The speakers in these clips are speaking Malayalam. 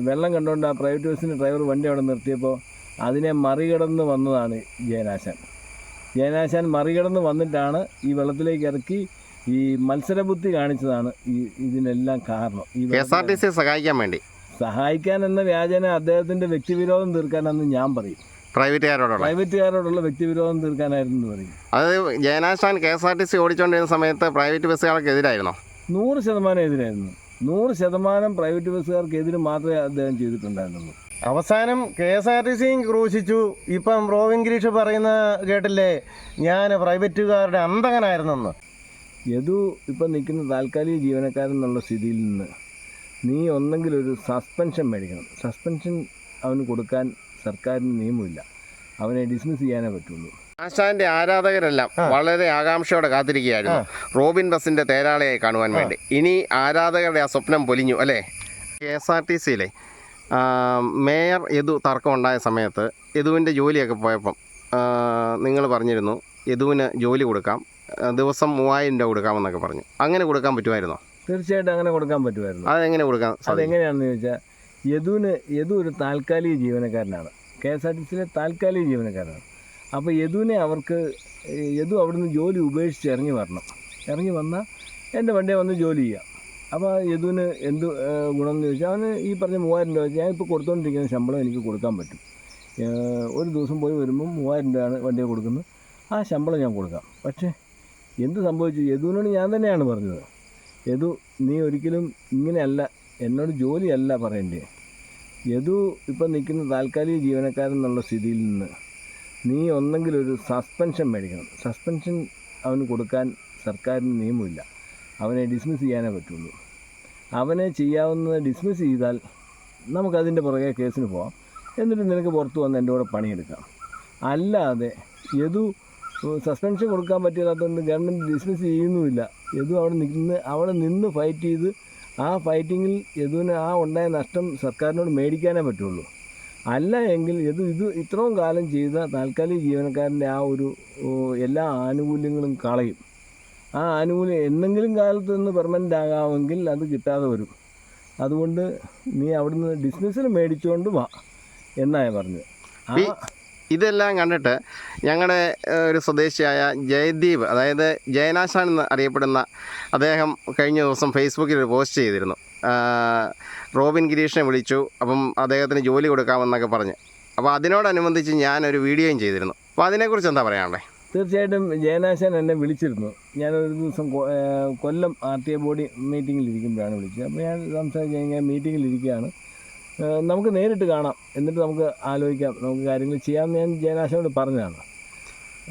വെള്ളം കണ്ടുകൊണ്ട് ആ പ്രൈവറ്റ് ബസ്സിൻ്റെ ഡ്രൈവർ വണ്ടി അവിടെ നിർത്തിയപ്പോൾ അതിനെ മറികടന്ന് വന്നതാണ് ജയനാശാൻ മറികടന്ന് വന്നിട്ടാണ് ഈ വെള്ളത്തിലേക്ക് ഇറക്കി ഈ മത്സരബുദ്ധി കാണിച്ചതാണ് ഇതിനെല്ലാം കാരണം. ഈ KSRTC സഹായിക്കാൻ എന്ന വ്യാജന അദ്ദേഹത്തിൻ്റെ വ്യക്തിവിരോധം തീർക്കാനെന്ന് ഞാൻ പറയും. പ്രൈവറ്റുകാരോടുള്ള വ്യക്തിവിരോധം തീർക്കാനായിരുന്നു പറയും. അതായത് ജയനാശാൻ KSRTC ഓടിച്ചുകൊണ്ടിരുന്ന സമയത്ത് പ്രൈവറ്റ് ബസ്സുകാർക്ക് എതിരായിരുന്നോ? 100% എതിരായിരുന്നു. 100% പ്രൈവറ്റ് ബസ്സുകാർക്കെതിരെ മാത്രമേ അദ്ദേഹം ചെയ്തിട്ടുണ്ടായിരുന്നുള്ളൂ. അവസാനം KSRTCയും ക്രൂശിച്ചു. ഇപ്പം റോബിൻ ഗിരീഷ് പറയുന്ന കേട്ടില്ലേ, ഞാൻ പ്രൈവറ്റുകാരുടെ അന്തകനായിരുന്നെന്ന്. യദു ഇപ്പം നിൽക്കുന്ന താൽക്കാലിക ജീവനക്കാരൻ എന്നുള്ള സ്ഥിതിയിൽ നിന്ന് നീ ഒന്നെങ്കിൽ ഒരു സസ്പെൻഷൻ മേടിക്കണം. സസ്പെൻഷൻ അവന് കൊടുക്കാൻ സർക്കാരിന് നിയമമില്ല. അവനെ ഡിസ്മിസ് ചെയ്യാനേ പറ്റുള്ളൂ. ആശാന്റെ ആരാധകരെല്ലാം വളരെ ആകാംക്ഷയോടെ കാത്തിരിക്കുകയായിരുന്നു റോബിൻ ബസിന്റെ തേരാളിയായി കാണുവാൻ വേണ്ടി. ഇനി ആരാധകരുടെ ആ സ്വപ്നം പൊലിഞ്ഞു അല്ലേ? KSRTCയിലെ മേയർ യദു തർക്കമുണ്ടായ സമയത്ത് യദുവിൻ്റെ ജോലിയൊക്കെ പോയപ്പം നിങ്ങൾ പറഞ്ഞിരുന്നു യദുവിന് ജോലി കൊടുക്കാം, ദിവസം 3000 രൂപ കൊടുക്കാമെന്നൊക്കെ പറഞ്ഞു. അങ്ങനെ കൊടുക്കാൻ പറ്റുമായിരുന്നോ? തീർച്ചയായിട്ടും അങ്ങനെ കൊടുക്കാൻ പറ്റുമായിരുന്നു. അതെങ്ങനെ കൊടുക്കാൻ? അതെങ്ങനെയാണെന്ന് ചോദിച്ചാൽ യദു ഒരു താൽക്കാലിക ജീവനക്കാരനാണ്, KSRTCയിലെ താൽക്കാലിക ജീവനക്കാരനാണ്. അപ്പോൾ യദു അവിടുന്ന് ജോലി ഉപേക്ഷിച്ച് ഇറങ്ങി വന്നാൽ എൻ്റെ വണ്ടിയെ വന്ന് ജോലി ചെയ്യാം. അപ്പോൾ യദുവിന് എന്ത് ഗുണം എന്ന് ചോദിച്ചാൽ അവന് ഈ പറഞ്ഞ 3000 രൂപ ഞാൻ ഇപ്പോൾ കൊടുത്തുകൊണ്ടിരിക്കുന്ന ശമ്പളം എനിക്ക് കൊടുക്കാൻ പറ്റും. ഒരു ദിവസം പോയി വരുമ്പം 3000 രൂപയാണ് വണ്ടിയെ കൊടുക്കുന്നത്. ആ ശമ്പളം ഞാൻ കൊടുക്കാം. പക്ഷേ എന്ത് സംഭവിച്ചു? യദുവിനോട് ഞാൻ തന്നെയാണ് പറഞ്ഞത്, യദു നീ ഒരിക്കലും ഇങ്ങനെയല്ല, എന്നോട് ജോലിയല്ല പറയണ്ടേ. യദു ഇപ്പം നിൽക്കുന്ന താൽക്കാലിക ജീവനക്കാരൻ എന്നുള്ള സ്ഥിതിയിൽ നിന്ന് നീ ഒന്നെങ്കിൽ ഒരു സസ്പെൻഷൻ മേടിക്കണം. സസ്പെൻഷൻ അവന് കൊടുക്കാൻ സർക്കാരിന് നിയമമില്ല. അവനെ ഡിസ്മിസ് ചെയ്യാനേ പറ്റുള്ളൂ. അവനെ ചെയ്യാവുന്നത് ഡിസ്മിസ് ചെയ്താൽ നമുക്കതിൻ്റെ പുറകെ കേസിന് പോകാം. എന്നിട്ട് നിനക്ക് പുറത്ത് വന്ന് എൻ്റെ കൂടെ പണിയെടുക്കാം. അല്ലാതെ യദു സസ്പെൻഷൻ കൊടുക്കാൻ പറ്റില്ലാത്തതുകൊണ്ട് ഗവൺമെൻറ് ഡിസ്മിസ് ചെയ്യുന്നുമില്ല. യദു അവിടെ നിന്ന് ഫൈറ്റ് ചെയ്ത് ആ ഫൈറ്റിങ്ങിൽ യദുവിന് ആ ഉണ്ടായ നഷ്ടം സർക്കാരിനോട് മേടിക്കാനേ പറ്റുള്ളൂ. അല്ല എങ്കിൽ ഇത് ഇത്രയും കാലം ചെയ്ത താൽക്കാലിക ജീവനക്കാരൻ്റെ ആ ഒരു എല്ലാ ആനുകൂല്യങ്ങളും കളയും. ആ ആനുകൂല്യം എന്തെങ്കിലും കാലത്ത് നിന്ന് പെർമനൻ്റ് ആകാമെങ്കിൽ അത് കിട്ടാതെ വരും. അതുകൊണ്ട് നീ അവിടുന്ന് ഡിസ്മിസിൽ മേടിച്ചുകൊണ്ട് വാ എന്നാണ് പറഞ്ഞത്. ഇതെല്ലാം കണ്ടിട്ട് ഞങ്ങളുടെ ഒരു സ്വദേശിയായ ജയദീപ്, അതായത് ജയനാശാൻ എന്ന് അറിയപ്പെടുന്ന അദ്ദേഹം കഴിഞ്ഞ ദിവസം ഫേസ്ബുക്കിൽ ഒരു പോസ്റ്റ് ചെയ്തിരുന്നു. റോബിൻ ഗിരീഷിനെ വിളിച്ചു, അപ്പം അദ്ദേഹത്തിന് ജോലി കൊടുക്കാമെന്നൊക്കെ പറഞ്ഞ്. അപ്പോൾ അതിനോടനുബന്ധിച്ച് ഞാനൊരു വീഡിയോയും ചെയ്തിരുന്നു. അപ്പോൾ അതിനെക്കുറിച്ച് എന്താ പറയാനുള്ളത്? തീർച്ചയായിട്ടും ജയനാശാൻ എന്നെ വിളിച്ചിരുന്നു. ഞാനൊരു ദിവസം കൊല്ലം RTA ബോഡി മീറ്റിങ്ങിലിരിക്കുമ്പോഴാണ് വിളിച്ചത്. അപ്പോൾ ഞാൻ സംസാരിച്ച് കഴിഞ്ഞാൽ മീറ്റിങ്ങിലിരിക്കുകയാണ്, നമുക്ക് നേരിട്ട് കാണാം, എന്നിട്ട് നമുക്ക് ആലോചിക്കാം, നമുക്ക് കാര്യങ്ങൾ ചെയ്യാമെന്ന് ഞാൻ ജയനാശാനോട് പറഞ്ഞതാണ്.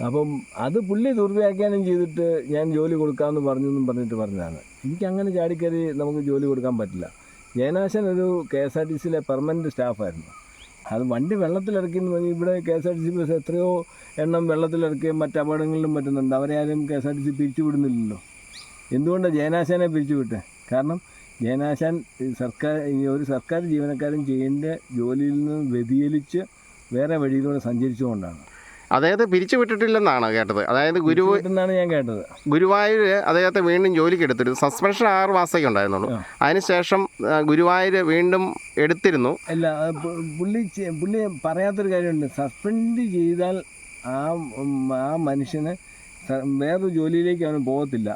അപ്പം അത് പുള്ളി ദുർവ്യാഖ്യാനം ചെയ്തിട്ട് ഞാൻ ജോലി കൊടുക്കാമെന്ന് പറഞ്ഞിട്ട് പറഞ്ഞതാണ്. എനിക്കങ്ങനെ ചാടിക്കയറി നമുക്ക് ജോലി കൊടുക്കാൻ പറ്റില്ല. ജയനാശാൻ ഒരു KSRTCയിലെ പെർമനൻറ്റ് സ്റ്റാഫായിരുന്നു. അത് വണ്ടി വെള്ളത്തിലിറക്കിയെന്ന് പറഞ്ഞാൽ ഇവിടെ KSRTC ബസ് എത്രയോ എണ്ണം വെള്ളത്തിലിറക്കുകയും മറ്റ് അപകടങ്ങളിലും പറ്റുന്നുണ്ട്. അവരെ ആരും KSRTC പിരിച്ചു വിടുന്നില്ലല്ലോ. എന്തുകൊണ്ടാണ് ജയനാശാനെ പിരിച്ചു വിട്ടത്? കാരണം ജയനാശാൻ ഒരു സർക്കാർ ജീവനക്കാരൻ ചെയ്യേണ്ട ജോലിയിൽ നിന്ന് വ്യതിചലിച്ച് വേറെ വഴിയിലൂടെ സഞ്ചരിച്ചുകൊണ്ടാണ്. അദ്ദേഹത്തെ പിരിച്ചു വിട്ടിട്ടില്ലെന്നാണ് കേട്ടത്. അതായത് എന്നാണ് ഞാൻ കേട്ടത്. ഗുരുവായൂർ അദ്ദേഹത്തെ വീണ്ടും ജോലിക്ക് എടുത്തിരുന്നു. സസ്പെൻഷൻ 6 മാസമൊക്കെ ഉണ്ടായിരുന്നുള്ളൂ. അതിനുശേഷം ഗുരുവായൂർ വീണ്ടും എടുത്തിരുന്നു. അല്ല, പുള്ളി പറയാത്തൊരു കാര്യമുണ്ട്. സസ്പെൻഡ് ചെയ്താൽ ആ മനുഷ്യന് വേറൊരു ജോലിയിലേക്ക് അവന് പോകത്തില്ല.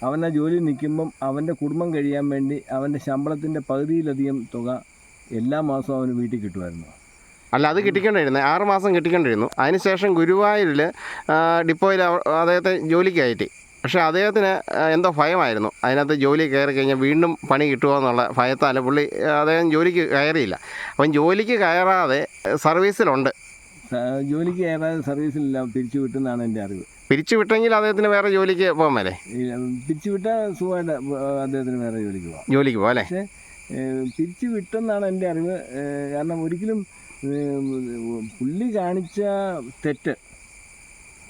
അവൻ ആ ജോലി നിൽക്കുമ്പം അവൻ്റെ കുടുംബം കഴിയാൻ വേണ്ടി അവൻ്റെ ശമ്പളത്തിൻ്റെ പകുതിയിലധികം തുക എല്ലാ മാസവും അവന് വീട്ടിൽ കിട്ടുമായിരുന്നു. അല്ല, അത് കിട്ടിക്കൊണ്ടിരുന്നത് 6 മാസം കിട്ടിക്കൊണ്ടിരുന്നു. അതിനുശേഷം ഗുരുവായൂരിൽ ഡിപ്പോയിൽ അദ്ദേഹത്തെ ജോലിക്ക് കയറ്റി. പക്ഷേ അദ്ദേഹത്തിന് എന്തോ ഭയമായിരുന്നു. അതിനകത്ത് ജോലി കയറി കഴിഞ്ഞാൽ വീണ്ടും പണി കിട്ടുമോ എന്നുള്ള ഭയത്താൽ അദ്ദേഹം ജോലിക്ക് കയറിയില്ല. അപ്പം ജോലിക്ക് കയറാതെ സർവീസിലുണ്ട്. ജോലിക്ക് കയറാതെ സർവീസിലില്ല, പിരിച്ചു വിട്ടെന്നാണ് എൻ്റെ അറിവ്. പിരിച്ചു വിട്ടെങ്കിൽ അദ്ദേഹത്തിന് വേറെ ജോലിക്ക് പോകാൻ മേലേ? പിരിച്ചു വിട്ടാൽ സുഖമായിട്ട് അദ്ദേഹത്തിന് വേറെ ജോലിക്ക് പോകാം അല്ലേ? പക്ഷേ പിരിച്ചു വിട്ടെന്നാണ് എൻ്റെ അറിവ്. കാരണം ഒരിക്കലും പുള്ളി കാണിച്ച തെറ്റ്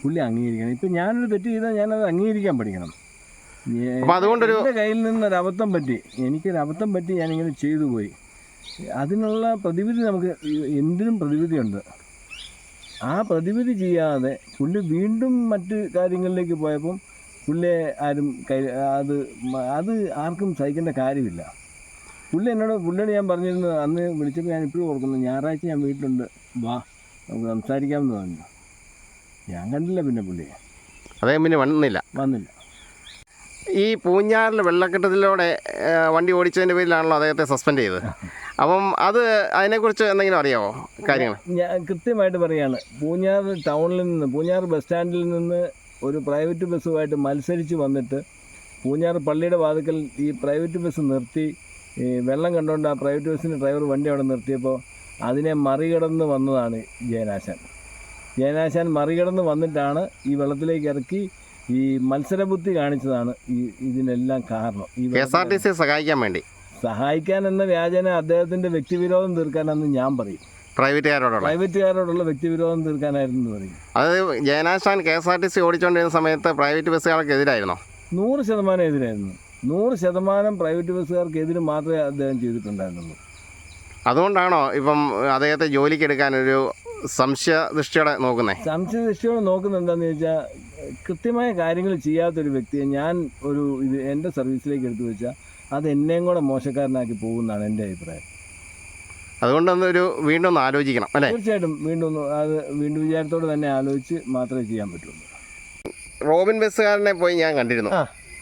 പുള്ളി അംഗീകരിക്കണം. ഇപ്പം ഞാനൊരു തെറ്റ് ചെയ്താൽ ഞാനത് അംഗീകരിക്കാൻ പഠിക്കണം. എൻ്റെ കയ്യിൽ നിന്നൊരബദ്ധം പറ്റി, എനിക്കൊരബദ്ധം പറ്റി, ഞാനിങ്ങനെ ചെയ്തു പോയി. അതിനുള്ള പ്രതിവിധി നമുക്ക് എന്തിനും പ്രതിവിധിയുണ്ട്. ആ പ്രതിവിധി ചെയ്യാതെ പുള്ളി വീണ്ടും മറ്റ് കാര്യങ്ങളിലേക്ക് പോയപ്പം പുള്ളിയെ ആരും അത് ആർക്കും സഹിക്കേണ്ട കാര്യമില്ല. പുള്ളിയോട് ഞാൻ പറഞ്ഞിരുന്നു, അന്ന് വിളിച്ചപ്പോൾ ഞാൻ ഇപ്പോഴും ഓർക്കുന്നു, ഞായറാഴ്ച ഞാൻ വീട്ടിലുണ്ട്, വാ നമുക്ക് സംസാരിക്കാമെന്ന് പറഞ്ഞു. ഞാൻ കണ്ടില്ല പിന്നെ പുള്ളിയെ. അദ്ദേഹം പിന്നെ വന്നില്ല. ഈ പൂഞ്ഞാറിൽ വെള്ളക്കെട്ടത്തിലൂടെ വണ്ടി ഓടിച്ചതിൻ്റെ പേരിലാണല്ലോ അദ്ദേഹത്തെ സസ്പെൻഡ് ചെയ്തത്. അപ്പം അതിനെക്കുറിച്ച് എന്തെങ്കിലും അറിയാമോ കാര്യങ്ങൾ? ഞാൻ കൃത്യമായിട്ട് പറയുകയാണ്, പൂഞ്ഞാർ ബസ് സ്റ്റാൻഡിൽ നിന്ന് ഒരു പ്രൈവറ്റ് ബസ്സുമായിട്ട് മത്സരിച്ച് വന്നിട്ട് പൂഞ്ഞാർ പള്ളിയുടെ വാതിക്കൽ ഈ പ്രൈവറ്റ് ബസ് നിർത്തി, ഈ വെള്ളം കണ്ടുകൊണ്ട് ആ പ്രൈവറ്റ് ബസ്സിൻ്റെ ഡ്രൈവർ വണ്ടി അവിടെ നിർത്തിയപ്പോൾ അതിനെ മറികടന്ന് വന്നതാണ് ജയനാശാൻ മറികടന്ന് വന്നിട്ടാണ് ഈ വെള്ളത്തിലേക്ക് ഇറക്കി ഈ മത്സരബുദ്ധി കാണിച്ചതാണ് ഇതിനെല്ലാം കാരണം. ഈ KSRTC സഹായിക്കാൻ എന്ന വ്യാജന അദ്ദേഹത്തിൻ്റെ വ്യക്തിവിരോധം തീർക്കാനെന്ന് ഞാൻ പറയും. പ്രൈവറ്റുകാരോടുള്ള വ്യക്തിവിരോധം തീർക്കാനായിരുന്നു പറയും. അതായത് ജയനാശാൻ KSRTC ഓടിച്ചുകൊണ്ടിരുന്ന സമയത്ത് പ്രൈവറ്റ് ബസ്സുകൾക്ക് എതിരായിരുന്നോ? 100% എതിരായിരുന്നു. 100% പ്രൈവറ്റ് ബസ്സുകാർക്കെതിരെ മാത്രമേ അദ്ദേഹം ചെയ്തിട്ടുണ്ടായിരുന്നുള്ളൂ. അതുകൊണ്ടാണോ ഇപ്പം അദ്ദേഹത്തെ ജോലിക്ക് എടുക്കാൻ ഒരു സംശയദൃഷ്ടിയോടെ നോക്കുന്നത്? എന്താണെന്ന് ചോദിച്ചാൽ, കൃത്യമായ കാര്യങ്ങൾ ചെയ്യാത്തൊരു വ്യക്തിയെ ഞാൻ എൻ്റെ സർവീസിലേക്ക് എടുത്തു വെച്ചാൽ അത് എന്നെയും കൂടെ മോശക്കാരനാക്കി പോകുന്നതാണ് എൻ്റെ അഭിപ്രായം. അതുകൊണ്ടൊന്നൊരു വീണ്ടും ആലോചിക്കണം അല്ലേ? തീർച്ചയായിട്ടും വീണ്ടും വിചാരത്തോടെ തന്നെ ആലോചിച്ച് മാത്രമേ ചെയ്യാൻ പറ്റുള്ളൂ. റോബിൻ ബസ്സുകാരനെ പോയി ഞാൻ കണ്ടിരുന്നു.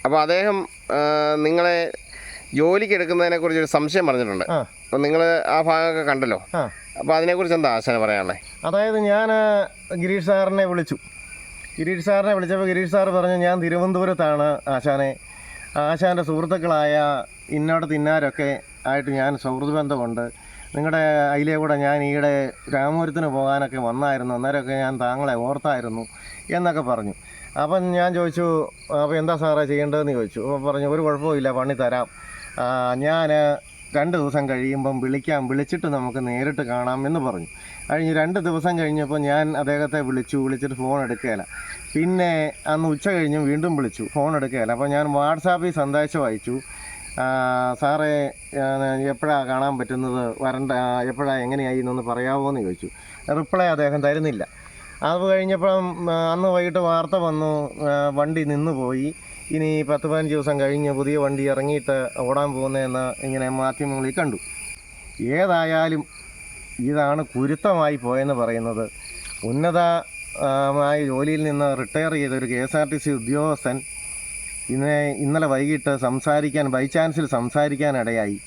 അപ്പോൾ അദ്ദേഹം നിങ്ങളെ ജോലിക്ക് എടുക്കുന്നതിനെക്കുറിച്ചൊരു സംശയം പറഞ്ഞിട്ടുണ്ട്. അപ്പോൾ നിങ്ങൾ ആ ഭാഗമൊക്കെ കണ്ടല്ലോ. അപ്പോൾ അതിനെക്കുറിച്ച് എന്താ ആശാന പറയാനുള്ളത്? അതായത് ഞാൻ ഗിരീഷ് സാറിനെ വിളിച്ചപ്പോൾ ഗിരീഷ് സാർ പറഞ്ഞു, ഞാൻ തിരുവനന്തപുരത്താണ് ആശാൻ്റെ സുഹൃത്തുക്കളായ ഇന്നാരൊക്കെ ആയിട്ട് ഞാൻ സൗഹൃദ ബന്ധമുണ്ട്. നിങ്ങളുടെ അതിലേ കൂടെ ഞാൻ ഈയിടെ രാമപുരത്തിന് പോകാനൊക്കെ വന്നായിരുന്നു, അന്നേരമൊക്കെ ഞാൻ താങ്കളെ ഓർത്തായിരുന്നു എന്നൊക്കെ പറഞ്ഞു. അപ്പം ഞാൻ ചോദിച്ചു, അപ്പോൾ എന്താ സാറേ ചെയ്യേണ്ടതെന്ന് ചോദിച്ചു. അപ്പോൾ പറഞ്ഞു, ഒരു കുഴപ്പമില്ല, പണി തരാം, ഞാൻ 2 ദിവസം കഴിയുമ്പം വിളിച്ചിട്ട് നമുക്ക് നേരിട്ട് കാണാം എന്ന് പറഞ്ഞു. 2 ദിവസം കഴിഞ്ഞപ്പോൾ ഞാൻ അദ്ദേഹത്തെ വിളിച്ചിട്ട് ഫോൺ എടുക്കുകയില്ല. പിന്നെ അന്ന് ഉച്ച കഴിഞ്ഞ് വീണ്ടും വിളിച്ചു, ഫോൺ എടുക്കുകയില്ല. അപ്പോൾ ഞാൻ വാട്സാപ്പിൽ സന്ദേശം അയച്ചു, സാറേ എപ്പോഴാണ് കാണാൻ പറ്റുന്നത്, എപ്പോഴാണ് എങ്ങനെയായി എന്നൊന്ന് പറയാമോ എന്ന് ചോദിച്ചു. റിപ്ലൈ അദ്ദേഹം തരുന്നില്ല. അത് കഴിഞ്ഞപ്പം അന്ന് വൈകിട്ട് വാർത്ത വന്നു, വണ്ടി നിന്നുപോയി, ഇനി 10-15 ദിവസം കഴിഞ്ഞ് പുതിയ വണ്ടി ഇറങ്ങിയിട്ട് ഓടാൻ പോകുന്നതെന്ന് ഇങ്ങനെ മാധ്യമങ്ങളിൽ കണ്ടു. ഏതായാലും ഇതാണ് കുരുത്തമായി പോയെന്ന് പറയുന്നത്. ഉന്നതമായ ജോലിയിൽ നിന്ന് റിട്ടയർ ചെയ്ത ഒരു KSRTC ഉദ്യോഗസ്ഥൻ ഇന്നലെ വൈകിട്ട് ബൈ ചാൻസിൽ സംസാരിക്കാനിടയായി.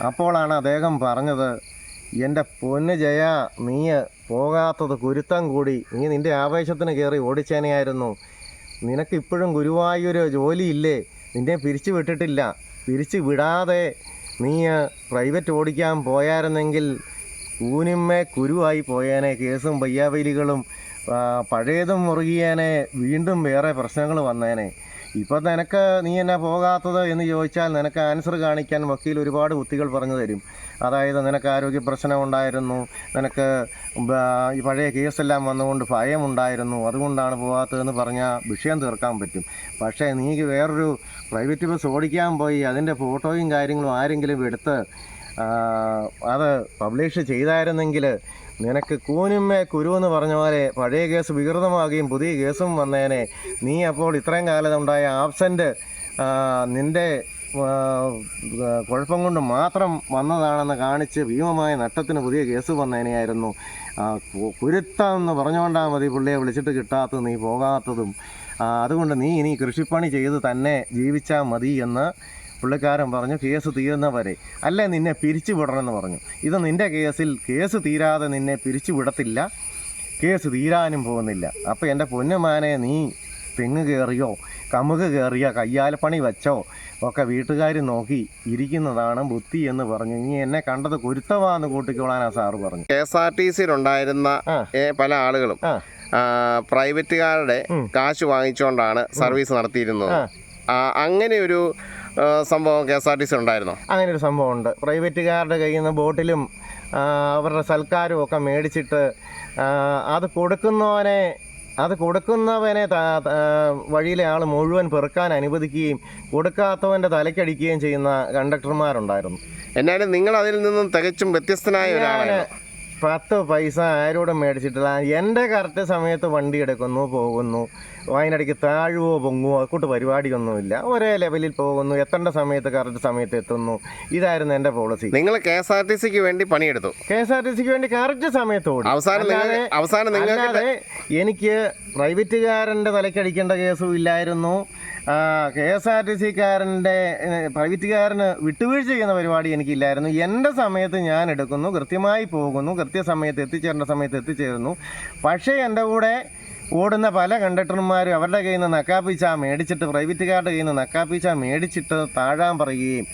അപ്പോഴാണ് അദ്ദേഹം പറഞ്ഞത്, എൻ്റെ പൊന്ന് ജയ, നീ പോകാത്തത് കുരുത്തം കൂടി, നീ നിൻ്റെ ആവേശത്തിന് കയറി ഓടിച്ചേനെയായിരുന്നു. നിനക്കിപ്പോഴും ഗുരുവായൂർ ജോലിയില്ലേ, നിന്നെ പിരിച്ചു വിട്ടിട്ടില്ല. പിരിച്ചു വിടാതെ നീ പ്രൈവറ്റ് ഓടിക്കാൻ പോയായിരുന്നെങ്കിൽ ഊനിമ്മേ കുരുവായി പോയേനെ, കേസും പയ്യാവലികളും പഴയതും മുറുകിയേനെ, വീണ്ടും വേറെ പ്രശ്നങ്ങൾ വന്നേനെ. ഇപ്പം നീ എന്നാ പോകാത്തത് എന്ന് ചോദിച്ചാൽ നിനക്ക് ആൻസർ കാണിക്കാൻ വക്കീൽ ഒരുപാട് ബുദ്ധികൾ പറഞ്ഞു തരും. അതായത് നിനക്ക് ആരോഗ്യ പ്രശ്നം ഉണ്ടായിരുന്നു, നിനക്ക് ഈ പഴയ കേസെല്ലാം വന്നുകൊണ്ട് ഭയമുണ്ടായിരുന്നു, അതുകൊണ്ടാണ് പോകാത്തതെന്ന് പറഞ്ഞാൽ വിഷയം തീർക്കാൻ പറ്റും. പക്ഷേ നീ വേറൊരു പ്രൈവറ്റ് ബസ് ഓടിക്കാൻ പോയി അതിൻ്റെ ഫോട്ടോയും കാര്യങ്ങളും ആരെങ്കിലും എടുത്ത് അത് പബ്ലിഷ് ചെയ്തായിരുന്നെങ്കിൽ നിനക്ക് കൂനുമ്മേ കുരുവെന്ന് പറഞ്ഞ പോലെ പഴയ കേസ് വികൃതമാകുകയും പുതിയ കേസും വന്നേനെ. നീ അപ്പോൾ ഇത്രയും കാലത്തുണ്ടായ ആബ്സെൻ്റ് നിൻ്റെ കുഴപ്പം കൊണ്ട് മാത്രം വന്നതാണെന്ന് കാണിച്ച് ഭീമമായ നഷ്ടത്തിന് പുതിയ കേസ് വന്നേനെയായിരുന്നു. കുരുത്തം എന്ന് പറഞ്ഞുകൊണ്ടാൽ മതി പുള്ളിയെ വിളിച്ചിട്ട് കിട്ടാത്തത്, നീ പോകാത്തതും. അതുകൊണ്ട് നീ ഇനി കൃഷിപ്പണി ചെയ്ത് തന്നെ ജീവിച്ചാൽ മതി എന്ന് പുള്ളിക്കാരൻ പറഞ്ഞു. കേസ് തീരുന്നവരെ, അല്ലേ നിന്നെ പിരിച്ചു വിടണമെന്ന് പറഞ്ഞു. ഇത് നിൻ്റെ കേസ് തീരാതെ നിന്നെ പിരിച്ചു വിടത്തില്ല, കേസ് തീരാനും പോകുന്നില്ല. അപ്പോൾ എൻ്റെ പൊന്നുമാനെ, നീ തെങ്ങ് കയറിയോ കമുക് കയറിയോ കയ്യാലപ്പണി വെച്ചോ ഒക്കെ വീട്ടുകാർ നോക്കി ഇരിക്കുന്നതാണ് ബുദ്ധി എന്ന് പറഞ്ഞു. ഇനി എന്നെ കണ്ടത് കുരുത്തമാന്ന് കൂട്ടിക്കോളാനാ സാറ് പറഞ്ഞു. KSRTCയിലുണ്ടായിരുന്ന പല ആളുകളും പ്രൈവറ്റുകാരുടെ കാശ് വാങ്ങിച്ചുകൊണ്ടാണ് സർവീസ് നടത്തിയിരുന്നത്. അങ്ങനെ ഒരു സംഭവം KSRTC ഉണ്ടായിരുന്നോ? അങ്ങനെ ഒരു സംഭവം ഉണ്ട്. പ്രൈവറ്റുകാരുടെ കയ്യിൽ നിന്ന് ബോട്ടിലും അവരുടെ സൽക്കാരും ഒക്കെ മേടിച്ചിട്ട് അത് കൊടുക്കുന്നവനെ വഴിയിലെ ആൾ മുഴുവൻ പെറുക്കാൻ അനുവദിക്കുകയും കൊടുക്കാത്തവൻ്റെ തലയ്ക്കടിക്കുകയും ചെയ്യുന്ന കണ്ടക്ടർമാരുണ്ടായിരുന്നു. എന്നാലും നിങ്ങൾ അതിൽ നിന്നും തികച്ചും വ്യത്യസ്തനായ ഒരാളാണ്. 10 പൈസ ആരോടും മേടിച്ചിട്ടില്ല. എൻ്റെ കറക്റ്റ് സമയത്ത് വണ്ടി എടുക്കുന്നു, പോകുന്നു, അതിനിടയ്ക്ക് താഴുവോ പൊങ്ങുവോ കൂട്ട് പരിപാടിയൊന്നുമില്ല. ഒരേ ലെവലിൽ പോകുന്നു, എത്തേണ്ട സമയത്ത് കറക്റ്റ് സമയത്ത് എത്തുന്നു. ഇതായിരുന്നു എൻ്റെ പോളിസി. നിങ്ങൾ KSRTCക്ക് വേണ്ടി പണിയെടുത്തു, KSRTCക്ക് വേണ്ടി കറക്റ്റ് സമയത്ത് ഓടി. അവസാനം അല്ലാതെ എനിക്ക് പ്രൈവറ്റുകാരൻ്റെ തലക്കടിക്കേണ്ട കേസും ഇല്ലായിരുന്നു. KSRTCക്കാരൻ്റെ പ്രൈവറ്റുകാരന് വിട്ടുവീഴ്ച ചെയ്യുന്ന പരിപാടി എനിക്കില്ലായിരുന്നു. എൻ്റെ സമയത്ത് ഞാൻ എടുക്കുന്നു, കൃത്യമായി പോകുന്നു, കൃത്യസമയത്ത് എത്തിച്ചേരേണ്ട സമയത്ത് എത്തിച്ചേരുന്നു. പക്ഷേ എൻ്റെ കൂടെ ഓടുന്ന പല കണ്ടക്ടർമാരും അവരുടെ കയ്യിൽ നിന്ന് നക്കാപ്പിച്ച മേടിച്ചിട്ട്, പ്രൈവറ്റുകാരുടെ കയ്യിൽ നിന്ന് നക്കാപ്പിച്ച മേടിച്ചിട്ട് താഴാൻ പറയുകയും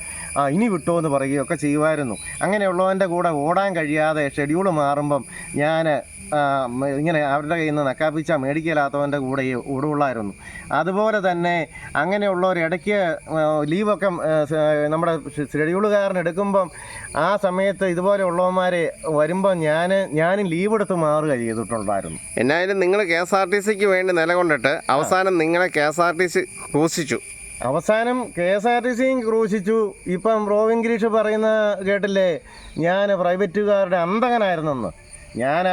ഇനി വിട്ടോ എന്ന് പറയുകയും ഒക്കെ ചെയ്യുമായിരുന്നു. അങ്ങനെയുള്ളവൻ്റെ കൂടെ ഓടാൻ കഴിയാതെ ഷെഡ്യൂൾ മാറുമ്പം ഞാൻ ഇങ്ങനെ അവരുടെ കയ്യിൽ നിന്ന് നക്കാപ്പിച്ച മേടിക്കലാത്തവൻ്റെ കൂടെ ഓടുള്ളായിരുന്നു. അതുപോലെ തന്നെ അങ്ങനെയുള്ളവർ ഇടയ്ക്ക് ലീവൊക്കെ നമ്മുടെ ഷെഡ്യൂളുകാരൻ എടുക്കുമ്പം ആ സമയത്ത് ഇതുപോലെ ഉള്ളവന്മാരെ വരുമ്പം ഞാനും ലീവ് എടുത്ത് മാറുക ചെയ്തിട്ടുണ്ടായിരുന്നു. എന്നായാലും നിങ്ങൾ KSRTCക്ക് വേണ്ടി നിലകൊണ്ടിട്ട് അവസാനം നിങ്ങളെ KSRTC ക്രൂശിച്ചു. അവസാനം KSRTCയും ക്രൂശിച്ചു. ഇപ്പം റോബിൻ ഗിരീഷ് പറയുന്ന കേട്ടില്ലേ, ഞാൻ പ്രൈവറ്റുകാരുടെ അന്തകനായിരുന്നെന്ന്. ഞാൻ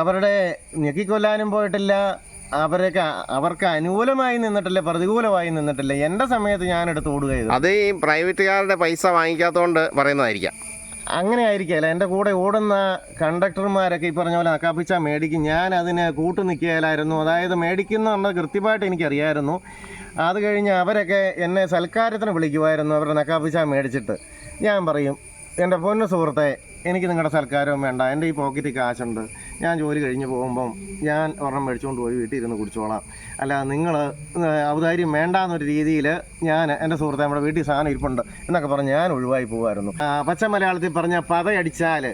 അവരുടെ ഞെക്കിക്കൊല്ലാനും പോയിട്ടില്ല, അവർക്ക് അനുകൂലമായി നിന്നിട്ടില്ല, പ്രതികൂലമായി നിന്നിട്ടില്ല. എൻ്റെ സമയത്ത് ഞാൻ എടുത്ത് ഓടുക ചെയ്തു. അത് ഈ പ്രൈവറ്റുകാരുടെ പൈസ വാങ്ങിക്കാത്തതുകൊണ്ട് പറയുന്നതായിരിക്കാം. അങ്ങനെ ആയിരിക്കുകയല്ല, എൻ്റെ കൂടെ ഓടുന്ന കണ്ടക്ടർമാരൊക്കെ ഈ പറഞ്ഞ പോലെ നക്കാപ്പിച്ച മേടിക്കും. ഞാൻ അതിന് കൂട്ടു നിൽക്കുകയില്ലായിരുന്നു. അതായത് മേടിക്കുന്ന പറഞ്ഞത് കൃത്യമായിട്ട് എനിക്കറിയായിരുന്നു. അത് കഴിഞ്ഞ് അവരൊക്കെ എന്നെ സൽക്കാരത്തിന് വിളിക്കുമായിരുന്നു. അവരുടെ നക്കാപ്പിച്ച മേടിച്ചിട്ട് ഞാൻ പറയും, എൻ്റെ പൊന്നു സുഹൃത്തെ, എനിക്ക് നിങ്ങളുടെ സൽക്കാരവും വേണ്ട, എൻ്റെ ഈ പോക്കറ്റിൽ കാശുണ്ട്, ഞാൻ ജോലി കഴിഞ്ഞ് പോകുമ്പം ഞാൻ ഒരെണ്ണം മേടിച്ചുകൊണ്ട് പോയി വീട്ടിൽ ഇരുന്ന് കുടിച്ചോളാം, അല്ല നിങ്ങൾ ഔദാര്യം വേണ്ടാന്നൊരു രീതിയിൽ ഞാൻ എൻ്റെ സുഹൃത്തെ നമ്മുടെ വീട്ടിൽ സാധനം ഇരിപ്പുണ്ട് എന്നൊക്കെ പറഞ്ഞ് ഞാൻ ഒഴിവായി പോകുമായിരുന്നു. പച്ച മലയാളത്തിൽ പറഞ്ഞ പതയടിച്ചാൽ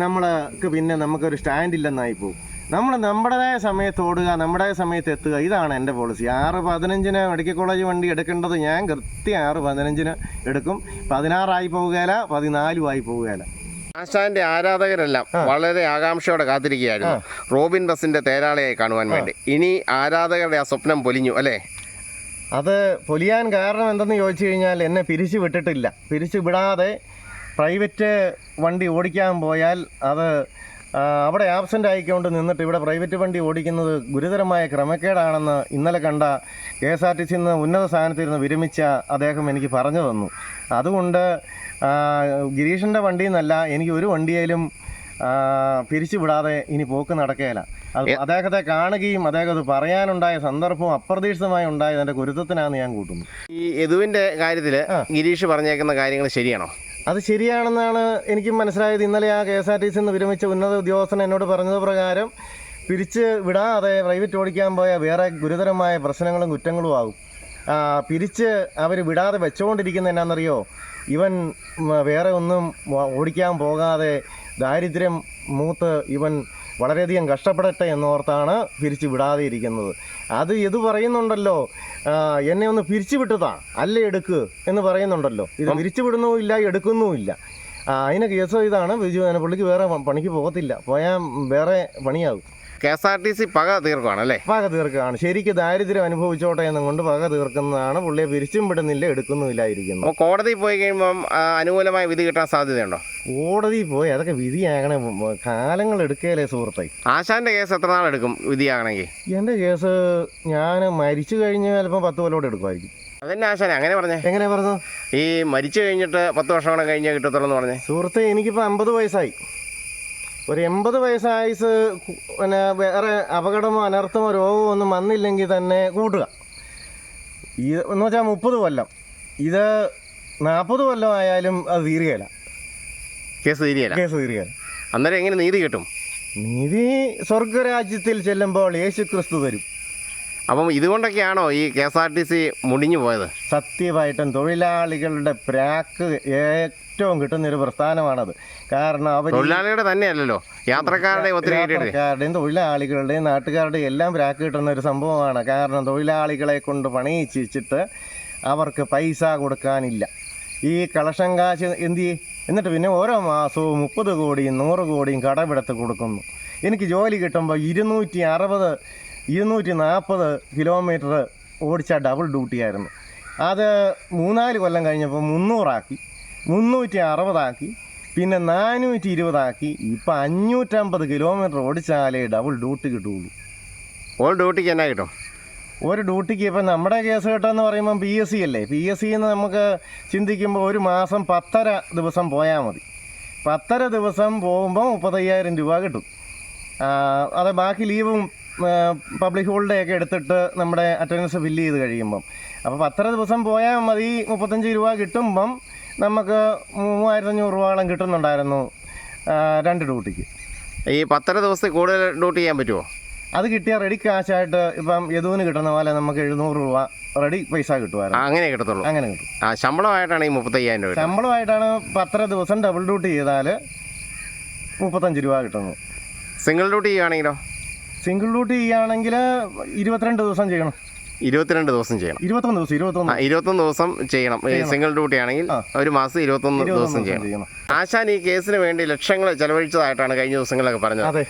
നമ്മൾക്ക് പിന്നെ നമുക്കൊരു സ്റ്റാൻഡില്ലെന്നായി പോകും. നമ്മൾ നമ്മുടേതായ സമയത്ത് ഓടുക, നമ്മുടേതായ സമയത്ത് എത്തുക, ഇതാണ് എൻ്റെ പോളിസി. 6:15 മെഡിക്കൽ കോളേജ് വണ്ടി എടുക്കേണ്ടത് ഞാൻ കൃത്യം 6:15 എടുക്കും. 16 പോവുകയില്ല, 14 പോവുകയില്ല. ആശാന്റെ ആരാധകരെല്ലാം വളരെ ആകാംക്ഷയോടെ കാത്തിരിക്കുകയായിരുന്നു റോബിൻ ബസിന്റെ തേരാളിയായി കാണുവാൻ വേണ്ടി. ഇനി ആരാധകരുടെ ആ സ്വപ്നം പൊലിഞ്ഞു അല്ലേ? അത് പൊലിയാൻ കാരണം എന്തെന്ന് ചോദിച്ചു കഴിഞ്ഞാൽ, എന്നെ പിരിച്ചു വിട്ടിട്ടില്ല. പിരിച്ചു വിടാതെ പ്രൈവറ്റ് വണ്ടി ഓടിക്കാൻ പോയാൽ അത് അവിടെ ആബ്സെൻ്റ് ആയിക്കൊണ്ട് നിന്നിട്ട് ഇവിടെ പ്രൈവറ്റ് വണ്ടി ഓടിക്കുന്നത് ഗുരുതരമായ ക്രമക്കേടാണെന്ന് ഇന്നലെ കണ്ട KSRTC ഉന്നത സ്ഥാനത്തിരുന്ന് വിരമിച്ച അദ്ദേഹം എനിക്ക് പറഞ്ഞു തന്നു. അതുകൊണ്ട് ഗിരീഷിൻ്റെ വണ്ടിയിൽ നിന്നല്ല, എനിക്ക് ഒരു വണ്ടിയിലും പിരിച്ചു വിടാതെ ഇനി പോക്ക് നടക്കുകയില്ല. അത് അദ്ദേഹത്തെ കാണുകയും അദ്ദേഹം പറയാനുണ്ടായ സന്ദർഭവും അപ്രതീക്ഷിതമായി ഉണ്ടായതിൻ്റെ ഗുരുത്വത്തിനാണ് ഞാൻ കൂട്ടുന്നു. ഈ യദുവിൻ്റെ കാര്യത്തിൽ ഗിരീഷ് പറഞ്ഞേക്കുന്ന കാര്യങ്ങൾ ശരിയാണോ? അത് ശരിയാണെന്നാണ് എനിക്ക് മനസ്സിലായത്. ഇന്നലെ ആ KSRTC വിരമിച്ച ഉന്നത ഉദ്യോഗസ്ഥൻ എന്നോട് പറഞ്ഞത് പ്രകാരം പിരിച്ച് വിടാതെ പ്രൈവറ്റ് ഓടിക്കാൻ പോയാൽ വേറെ ഗുരുതരമായ പ്രശ്നങ്ങളും കുറ്റങ്ങളും ആകും. പിരിച്ച് അവർ വിടാതെ വെച്ചുകൊണ്ടിരിക്കുന്ന എന്നാണെന്നറിയോ, ഇവൻ വേറെ ഒന്നും ഓടിക്കാൻ പോകാതെ ദാരിദ്ര്യം മൂത്ത് ഇവൻ വളരെയധികം കഷ്ടപ്പെടട്ടെ എന്നോർത്താണ് പിരിച്ചു വിടാതെ ഇരിക്കുന്നത്. അത് ഇത് പറയുന്നുണ്ടല്ലോ, എന്നെ ഒന്ന് പിരിച്ചു വിട്ടതാ അല്ലേ എടുക്ക് എന്ന് പറയുന്നുണ്ടല്ലോ. ഇത് പിരിച്ചു വിടുന്നുമില്ല, എടുക്കുന്നുമില്ല. അതിന് കേസ് ഇതാണ്, ബിജു പുള്ളിക്ക് വേറെ പണിക്ക് പോകത്തില്ല, പോയാൽ വേറെ പണിയാകും. KSRTC പക തീർക്കുകയാണല്ലേ? പക തീർക്കുകയാണ്. ശരിക്കും ദാരിദ്ര്യം അനുഭവിച്ചോട്ടെ എന്നും കൊണ്ട് പക തീർക്കുന്നതാണ്. പുള്ളിയെ പിരിച്ചും വിടുന്നില്ല, എടുക്കുന്നുമില്ലായിരിക്കുന്നു. അപ്പോൾ കോടതിയിൽ പോയി കഴിയുമ്പം അനുകൂലമായ വിധി കിട്ടാൻ സാധ്യതയുണ്ടോ? കോടതിയിൽ പോയി അതൊക്കെ വിധിയാകണേ കാലങ്ങൾ എടുക്കുകയല്ലേ സുഹൃത്തെ. ആശാന്റെ കേസ് എത്ര നാളെടുക്കും വിധിയാകണമെങ്കിൽ? എൻ്റെ കേസ് ഞാൻ മരിച്ചു കഴിഞ്ഞ് ചിലപ്പോൾ 10 കൊല്ലോടെ എടുക്കുമായിരിക്കും. അതെന്നെ ആശാനെ അങ്ങനെ പറഞ്ഞേ? എങ്ങനെ പറഞ്ഞു? ഈ മരിച്ചു കഴിഞ്ഞിട്ട് 10 വർഷം കഴിഞ്ഞേ കിട്ടത്തുള്ളൂ എന്ന് പറഞ്ഞേ? സുഹൃത്തെ, എനിക്കിപ്പോൾ 50 വയസ്സായി. ഒരു 80 വയസ്സായുസ് പിന്നെ വേറെ അപകടമോ അനർത്ഥമോ രോഗമോ ഒന്നും വന്നില്ലെങ്കിൽ തന്നെ കൂട്ടുക. ഇത് എന്ന് വെച്ചാൽ 30 കൊല്ലം, ഇത് 40 കൊല്ലം ആയാലും അത് തീരുകയില്ല. കേസ് തീരുകയില്ല. അന്നേരം എങ്ങനെ നീതി കിട്ടും? നീതി സ്വർഗരാജ്യത്തിൽ ചെല്ലുമ്പോൾ യേശു ക്രിസ്തു തരും. അപ്പം ഇതുകൊണ്ടൊക്കെയാണോ ഈ KSRTC മുടിഞ്ഞു പോയത്? സത്യമായിട്ടും തൊഴിലാളികളുടെ പ്രാക്ക് ഏറ്റവും കിട്ടുന്നൊരു പ്രസ്ഥാനമാണത്. കാരണം അവർ തൊഴിലാളികളുടെ തന്നെയല്ലല്ലോ, യാത്രക്കാരുടെയും തൊഴിലാളികളുടെയും നാട്ടുകാരുടെയും എല്ലാം പ്രാക്ക് കിട്ടുന്ന ഒരു സംഭവമാണ്. കാരണം തൊഴിലാളികളെ കൊണ്ട് പണിയിച്ചിട്ട് അവർക്ക് പൈസ കൊടുക്കാനില്ല. ഈ കളക്ഷൻ കാശ് എന്ത് ചെയ്യും? എന്നിട്ട് പിന്നെ ഓരോ മാസവും 30 കോടിയും 100 കോടിയും കടമെടുത്ത് കൊടുക്കുന്നു. എനിക്ക് ജോലി കിട്ടുമ്പോൾ 260 240 കിലോമീറ്റർ ഓടിച്ച ഡബിൾ ഡ്യൂട്ടിയായിരുന്നു. അത് 3-4 കൊല്ലം കഴിഞ്ഞപ്പോൾ 300 ആക്കി, 360 ആക്കി, പിന്നെ 420 ആക്കി. ഇപ്പം 550 കിലോമീറ്റർ ഓടിച്ചാലേ ഡബിൾ ഡ്യൂട്ടി കിട്ടുള്ളൂ. ഓൾ ഡ്യൂട്ടിക്ക് എന്നാ കിട്ടും? ഒരു ഡ്യൂട്ടിക്ക് ഇപ്പം നമ്മുടെ കേസ് കേട്ടെന്ന് പറയുമ്പം PSC അല്ലേ, PSCന്ന് നമുക്ക് ചിന്തിക്കുമ്പോൾ ഒരു മാസം 10.5 ദിവസം പോയാൽ മതി. 10.5 ദിവസം പോകുമ്പോൾ 35,000 രൂപ കിട്ടും. അത് ബാക്കി ലീവും പബ്ലിക് ഹോളിഡേ ഒക്കെ എടുത്തിട്ട് നമ്മുടെ അറ്റൻഡൻസ് ഫില്ല് ചെയ്ത് കഴിയുമ്പം, അപ്പോൾ 10.5 ദിവസം പോയാൽ മതി. 35 രൂപ കിട്ടുമ്പം നമുക്ക് 3,500 രൂപയോളം കിട്ടുന്നുണ്ടായിരുന്നു 2 ഡ്യൂട്ടിക്ക്. ഈ 10.5 ദിവസത്തിൽ കൂടുതൽ ഡ്യൂട്ടി ചെയ്യാൻ പറ്റുമോ? അത് കിട്ടിയ റെഡി കാശായിട്ട് ഇപ്പം യദുവിന് കിട്ടുന്ന പോലെ നമുക്ക് 700 രൂപ റെഡി പൈസ കിട്ടുമായിരുന്നു. അങ്ങനെ കിട്ടത്തുള്ളൂ? അങ്ങനെ കിട്ടും. ശമ്പളമായിട്ടാണ് ഈ 35,000 രൂപ. ശമ്പളമായിട്ടാണ് 10.5 ദിവസം ഡബിൾ ഡ്യൂട്ടി ചെയ്താൽ 35 രൂപ കിട്ടുന്നു. സിംഗിൾ ഡ്യൂട്ടി ചെയ്യുകയാണെങ്കിലോ? സിംഗിൾ ഡ്യൂട്ടി ചെയ്യുകയാണെങ്കിൽ 22 ദിവസം ചെയ്യണം. 22 ദിവസം ചെയ്യണം. 21 ദിവസം ചെയ്യണം. സിംഗിൾ ഡ്യൂട്ടി ആണെങ്കിൽ ഒരു മാസം 21 ദിവസം ചെയ്യണം. ആശാൻ ഈ കേസിന് വേണ്ടി ലക്ഷങ്ങൾ ചെലവഴിച്ചതായിട്ടാണ് കഴിഞ്ഞ ദിവസങ്ങളൊക്കെ പറഞ്ഞത്. അതെ.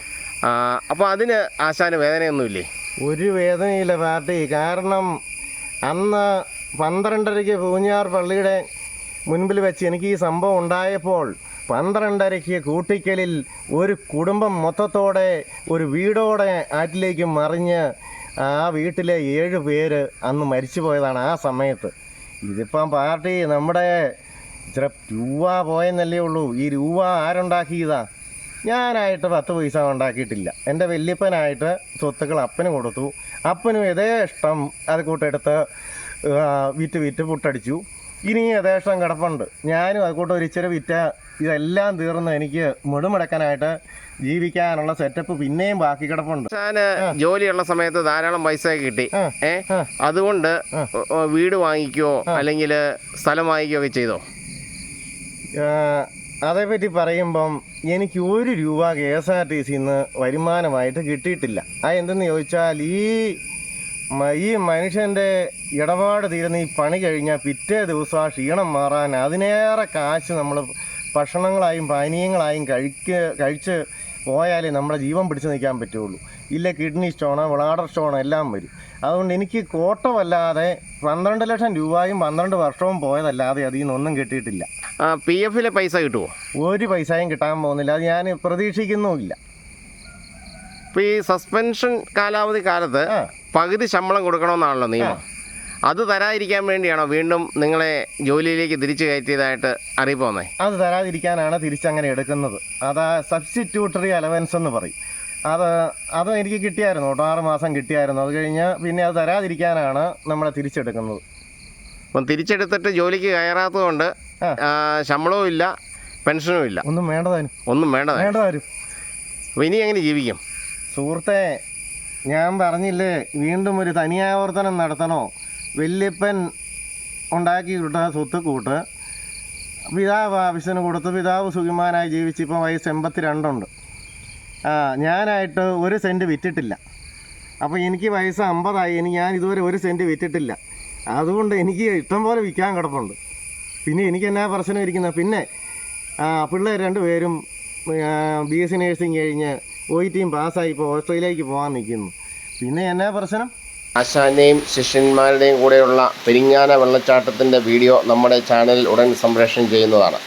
അപ്പോൾ അതിന് ആശാന് വേദനയൊന്നുമില്ലേ? ഒരു വേദനയില്ല പാർട്ടി. കാരണം അന്ന് 12:30 പൂഞ്ഞാർ പള്ളിയുടെ മുൻപിൽ വെച്ച് എനിക്ക് ഈ സംഭവം ഉണ്ടായപ്പോൾ 12:30 കൂട്ടിക്കലിൽ ഒരു കുടുംബം മൊത്തത്തോടെ ഒരു വീടോടെ ആറ്റിലേക്ക് മറിഞ്ഞ് ആ വീട്ടിലെ 7 പേര് അന്ന് മരിച്ചു പോയതാണ് ആ സമയത്ത്. ഇതിപ്പം പാർട്ടി നമ്മുടെ ഇച്ചിരി രൂപ പോയെന്നല്ലേ ഉള്ളൂ. ഈ രൂപ ആരുണ്ടാക്കിയതാ? ഞാനായിട്ട് 10 പൈസ ഉണ്ടാക്കിയിട്ടില്ല. എൻ്റെ വല്യപ്പനായിട്ട് സ്വത്തുക്കൾ അപ്പന് കൊടുത്തു. അപ്പനും യഥേഷ്ടം അത് കൂട്ടെടുത്ത് വിറ്റ് പുട്ടടിച്ചു. ഇനി യഥേഷ്ടം കിടപ്പുണ്ട്. ഞാനും അതുകൂട്ട് ഒരിച്ചിരി വിറ്റ ഇതെല്ലാം തീർന്ന് എനിക്ക് മുടുമുടക്കാനായിട്ട് ജീവിക്കാനുള്ള സെറ്റപ്പ് പിന്നെയും ബാക്കി കിടപ്പുണ്ട്. ജോലിയുള്ള സമയത്ത് ധാരാളം പൈസ കിട്ടി. അതുകൊണ്ട് വീട് വാങ്ങിക്കോ അല്ലെങ്കിൽ സ്ഥലം വാങ്ങിക്കുകയോ ഒക്കെ ചെയ്തോ? അതേപ്പറ്റി പറയുമ്പം എനിക്ക് 1 രൂപ KSRTCന്ന് വരുമാനമായിട്ട് കിട്ടിയിട്ടില്ല. എന്തെന്ന് ചോദിച്ചാൽ ഈ മനുഷ്യൻ്റെ ഇടപാട് തീരുന്ന ഈ പണി കഴിഞ്ഞാൽ പിറ്റേ ദിവസം ആ ക്ഷീണം മാറാൻ അതിനേറെ കാശ് നമ്മൾ ഭക്ഷണങ്ങളായും പാനീയങ്ങളായും കഴിച്ച് പോയാലേ നമ്മുടെ ജീവൻ പിടിച്ചു നിൽക്കാൻ പറ്റുള്ളൂ. ഇല്ല കിഡ്നി സ്റ്റോണ്, ബ്ലാഡർ സ്റ്റോൺ എല്ലാം വരും. അതുകൊണ്ട് എനിക്ക് കോട്ടമല്ലാതെ 12 ലക്ഷം രൂപയും 12 വർഷവും പോയതല്ലാതെ അതിൽ നിന്നൊന്നും കിട്ടിയിട്ടില്ല. PF പൈസ കിട്ടുമോ? ഒരു പൈസയും കിട്ടാൻ പോകുന്നില്ല. അത് ഞാൻ പ്രതീക്ഷിക്കുന്നുമില്ല. ഇപ്പോൾ ഈ സസ്പെൻഷൻ കാലാവധി കാലത്ത് പകുതി ശമ്പളം കൊടുക്കണമെന്നാണല്ലോ നിയമം. അത് തരാതിരിക്കാൻ വേണ്ടിയാണോ വീണ്ടും നിങ്ങളെ ജോലിയിലേക്ക് തിരിച്ചു കയറ്റിയതായിട്ട് അറിയിപ്പ് വന്നേ? അത് തരാതിരിക്കാനാണ് തിരിച്ചങ്ങനെ എടുക്കുന്നത്. അത് സബ്സ്റ്റിറ്റ്യൂട്ടറി അലവൻസ് എന്ന് പറയും. അത് എനിക്ക് കിട്ടിയായിരുന്നു കേട്ടോ, 6 മാസം കിട്ടിയായിരുന്നു. അത് കഴിഞ്ഞ് പിന്നെ അത് തരാതിരിക്കാനാണ് നമ്മളെ തിരിച്ചെടുക്കുന്നത്. അപ്പം തിരിച്ചെടുത്തിട്ട് ജോലിക്ക് കയറാത്തത് കൊണ്ട് ശമ്പളവും ഇല്ല, പെൻഷനും ഇല്ല, ഒന്നും വേണ്ടതാനും. അപ്പോൾ ഇനി എങ്ങനെ ജീവിക്കും? സുഹൃത്തെ, ഞാൻ പറഞ്ഞില്ലേ, വീണ്ടും ഒരു തനിയാവർത്തനം നടത്തണോ? വല്യപ്പൻ ഉണ്ടാക്കി കിട്ടുന്ന സ്വത്ത് കൂട്ട് പിതാവ് ആവശ്യത്തിന് കൊടുത്ത് പിതാവ് സുഖിമാനായി ജീവിച്ച് ഇപ്പം വയസ്സ് 82 ഞാനായിട്ട് 1 സെൻറ്റ് വിറ്റിട്ടില്ല. അപ്പോൾ എനിക്ക് വയസ്സ് 50 ഞാൻ ഇതുവരെ 1 സെൻറ്റ് വിറ്റിട്ടില്ല. അതുകൊണ്ട് എനിക്ക് ഇഷ്ടം പോലെ വിൽക്കാൻ കിടപ്പുണ്ട്. പിന്നെ എനിക്ക് എന്നാ പ്രശ്നം ഇരിക്കുന്നത്? പിന്നെ പിള്ളേർ 2 പേരും BSc നേഴ്സിംഗ് കഴിഞ്ഞ് OET പാസ്സായി ഇപ്പോൾ ഓസ്ട്രേലിയയിലേക്ക് പോകാൻ നിൽക്കുന്നു. പിന്നെ എന്നാ പ്രശ്നം? ആശാന്റെയും ശിഷ്യന്മാരുടെയും കൂടെയുള്ള പെരിങ്ങാന വെള്ളച്ചാട്ടത്തിൻ്റെ വീഡിയോ നമ്മുടെ ചാനലിൽ ഉടൻ സംപ്രേഷണം ചെയ്യുന്നതാണ്.